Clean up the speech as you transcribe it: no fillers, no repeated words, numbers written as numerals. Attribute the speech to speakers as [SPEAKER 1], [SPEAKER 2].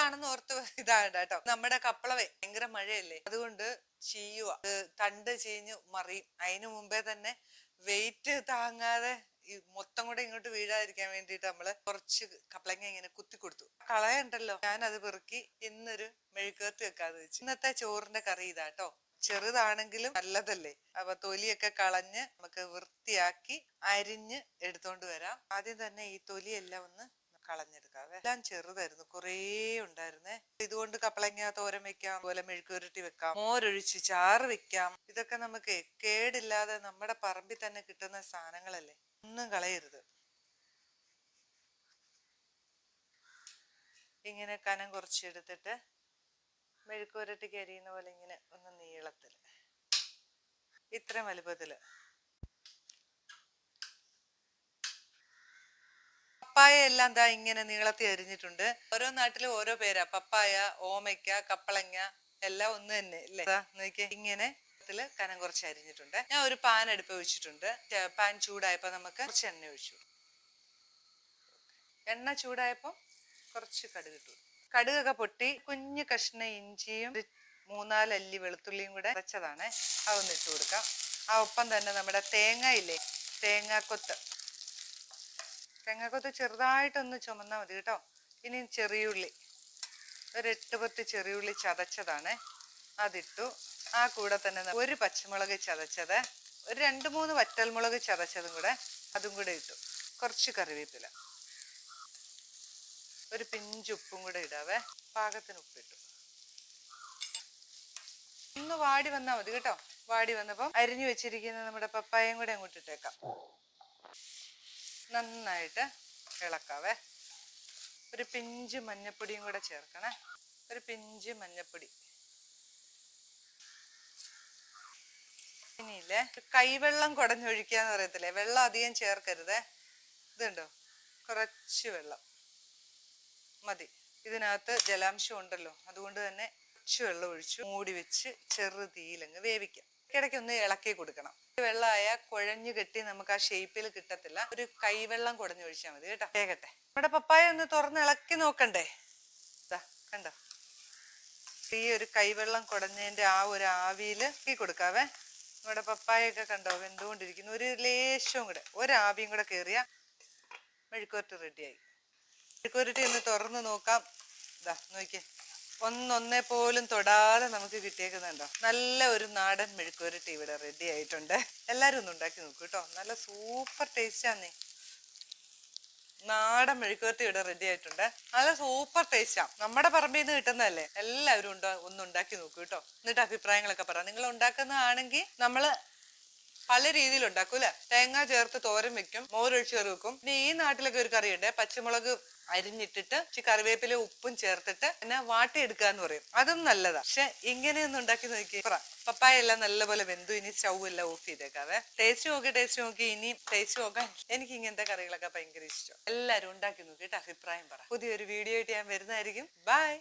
[SPEAKER 1] ചെറുതാണെന്ന് ഓർത്ത് ഇതാകണ്ട കേട്ടോ. നമ്മുടെ കപ്പളവേ ഭയങ്കര മഴയല്ലേ, അതുകൊണ്ട് ചീയുക, തണ്ട് ചീഞ്ഞു മറിയും. അതിനു മുമ്പേ തന്നെ വെയിറ്റ് താങ്ങാതെ ഈ മൊത്തം കൂടെ ഇങ്ങോട്ട് വീഴാതിരിക്കാൻ വേണ്ടിയിട്ട് നമ്മള് കുറച്ച് കപ്പളങ്ങ ഇങ്ങനെ കുത്തി കൊടുത്തു. കളയുണ്ടല്ലോ, ഞാൻ അത് പെറുക്കി ഇന്നൊരു മെഴുകുവരട്ടി വെക്കാതെ വെച്ചു. ഇന്നത്തെ ചോറിന്റെ കറി ഇതാട്ടോ. ചെറുതാണെങ്കിലും നല്ലതല്ലേ, അപ്പൊ തൊലിയൊക്കെ കളഞ്ഞ് നമുക്ക് വൃത്തിയാക്കി അരിഞ്ഞ് എടുത്തോണ്ട് വരാം. ആദ്യം തന്നെ ഈ തൊലിയെല്ലാം ഒന്ന് കളഞ്ഞെടുക്കാവേ. എല്ലാം ചെറുതായിരുന്നു, കുറേ ഉണ്ടായിരുന്നേ. ഇതുകൊണ്ട് കപ്പളങ്ങ തോരൻ വെക്കാം, അതുപോലെ മെഴുക്കുരുട്ടി വെക്കാം, മോരൊഴിച്ച് ചാറ് വെക്കാം. ഇതൊക്കെ നമുക്ക് കേടില്ലാതെ നമ്മുടെ പറമ്പിൽ തന്നെ കിട്ടുന്ന സാധനങ്ങളല്ലേ, ഒന്നും കളയരുത്. ഇങ്ങനെ കനം കുറച്ചെടുത്തിട്ട് മെഴുക്കുരുട്ടിക്ക് അരിയുന്ന പോലെ ഇങ്ങനെ ഒന്ന് നീളത്തില്, ഇത്രയും വലുപ്പത്തില്. പപ്പായ എല്ലാം ദാ ഇങ്ങനെ നീളത്തിൽ അരിഞ്ഞിട്ടുണ്ട്. ഓരോ നാട്ടിലും ഓരോ പേരാ. പപ്പായ, ഓമയ്ക്ക, കപ്പളങ്ങ എല്ലാം ഒന്ന് തന്നെ അല്ലേ. നോക്കിയേ, ഇങ്ങനെ കനം കുറച്ച് അരിഞ്ഞിട്ടുണ്ട്. ഞാൻ ഒരു പാൻ അടുപ്പ് വെച്ചിട്ടുണ്ട്. പാൻ ചൂടായപ്പോ നമുക്ക് കുറച്ച് എണ്ണ ഒഴിച്ചു. എണ്ണ ചൂടായപ്പോ കുറച്ച് കടുക് ഇട്ടു. കടുകൊക്കെ പൊട്ടി കുഞ്ഞു കഷ്ണം ഇഞ്ചിയും 3-4 അല്ലി വെളുത്തുള്ളിയും കൂടെ അരച്ചതാണ്, അതൊന്ന് ഇട്ട് കൊടുക്കാം. ആ ഒപ്പം തന്നെ നമ്മുടെ തേങ്ങ ഇല്ലേ, തേങ്ങാക്കൊത്ത് ചെറുതായിട്ടൊന്ന് ചുമന്നാൽ മതി കേട്ടോ. ഇനി ചെറിയുള്ളി, ഒരു 8-10 ചെറിയുള്ളി ചതച്ചതാണ്, അതിട്ടു. ആ കൂടെ തന്നെ ഒരു പച്ചമുളക് ചതച്ചത്, ഒരു 2-3 വറ്റൽമുളക് ചതച്ചതും കൂടെ, അതും കൂടെ ഇട്ടു. കുറച്ച് കറിവേപ്പില, ഒരു പിഞ്ച് ഉപ്പും കൂടെ ഇടാവേ. പാകത്തിന് ഉപ്പിട്ടു. ഒന്ന് വാടി വന്നാൽ മതി കേട്ടോ. വാടി വന്നപ്പം അരിഞ്ഞു വെച്ചിരിക്കുന്ന നമ്മുടെ പപ്പായയും കൂടെ അങ്ങോട്ട് ഇട്ടേക്കാം. നന്നായിട്ട് ഇളക്കാവേ. ഒരു പിഞ്ച് മഞ്ഞപ്പൊടിയും കൂടെ ചേർക്കണേ, ഒരു പിഞ്ച് മഞ്ഞപ്പൊടി. ഇനിയില്ലേ, കൈവെള്ളം കുടഞ്ഞൊഴിക്കാന്ന് പറയത്തില്ലേ, വെള്ളം അധികം ചേർക്കരുതേ. ഇതുണ്ടോ, കുറച്ച് വെള്ളം മതി. ഇതിനകത്ത് ജലാംശം ഉണ്ടല്ലോ, അതുകൊണ്ട് തന്നെ കുറച്ച് വെള്ളം ഒഴിച്ചു മൂടി വെച്ച് ചെറു തീയിലങ്ങ് വേവിക്കാം. ഇടയ്ക്ക് ഒന്ന് ഇളക്കി കൊടുക്കണം. വെള്ളമായ കുഴഞ്ഞു കെട്ടി നമുക്ക് ആ ഷേപ്പിൽ കിട്ടത്തില്ല. ഒരു കൈവെള്ളം കുടഞ്ഞൊഴിച്ചാൽ മതി കേട്ടോ. വേഗട്ടെ. നമ്മുടെ പപ്പായ ഒന്ന് തുറന്ന് ഇളക്കി നോക്കണ്ടേ. കണ്ടോ, ഈ ഒരു കൈവെള്ളം കുടഞ്ഞതിന്റെ ആ ഒരു ആവിയില് ഇളക്കി കൊടുക്കാവേ. നമ്മുടെ പപ്പായൊക്കെ കണ്ടോ വെന്തുകൊണ്ടിരിക്കുന്നു. ഒരു ലേശവും കൂടെ, ഒരാവിയും കൂടെ കയറിയ മെഴുക്കുവരട്ടി റെഡിയായി. മെഴുക്കുവരട്ടി ഒന്ന് തുറന്ന് നോക്കാം. ഇതാ നോക്കിയേ, ഒന്നൊന്നേ പോലും തൊടാതെ നമുക്ക് കിട്ടിയേക്കുന്നുണ്ടോ. നല്ല ഒരു നാടൻ മെഴുക്കുവരട്ടി ഇവിടെ റെഡി ആയിട്ടുണ്ട്. എല്ലാരും ഒന്ന് ഉണ്ടാക്കി നോക്കൂ കേട്ടോ, നല്ല സൂപ്പർ ടേസ്റ്റാന്നേ. നാടൻ മെഴുക്കുവരട്ടി ഇവിടെ റെഡി ആയിട്ടുണ്ട്. നല്ല സൂപ്പർ ടേസ്റ്റാ, നമ്മുടെ പറമ്പിൽ നിന്ന് കിട്ടുന്നതല്ലേ. എല്ലാവരും ഒന്ന് ഉണ്ടാക്കി നോക്കൂ കേട്ടോ. എന്നിട്ട് അഭിപ്രായങ്ങളൊക്കെ പറ. നിങ്ങൾ ഉണ്ടാക്കുന്നതാണെങ്കിൽ നമ്മള് പല രീതിയിൽ ഉണ്ടാക്കും അല്ലെ. തേങ്ങ ചേർത്ത് തോരൻ വെക്കും, മോരൊഴിച്ച് കറി വെക്കും. പിന്നെ ഈ നാട്ടിലൊക്കെ ഒരു കറിയുണ്ട്, പച്ചമുളക് അരിഞ്ഞിട്ടിട്ട് കറിവേപ്പില ഉപ്പും ചേർത്തിട്ട് പിന്നെ വാട്ടിയെടുക്കുക എന്ന് പറയും. അതും നല്ലതാ. പക്ഷെ ഇങ്ങനെയൊന്നും ഉണ്ടാക്കി നോക്കി. പപ്പായ എല്ലാം നല്ലപോലെ വെന്തു. ഇനി സ്റ്റൗ എല്ലാം ഓഫ് ചെയ്തേക്കാവേ. ടേസ്റ്റ് നോക്കി ഇനി ടേസ്റ്റ് നോക്കാൻ. എനിക്ക് ഇങ്ങനത്തെ കറികളൊക്കെ ഭയങ്കര ഇഷ്ടം. എല്ലാരും ഉണ്ടാക്കി നോക്കിയിട്ട് അഭിപ്രായം പറ. പുതിയൊരു വീഡിയോ ആയിട്ട് ഞാൻ വരുന്നതായിരിക്കും. ബൈ.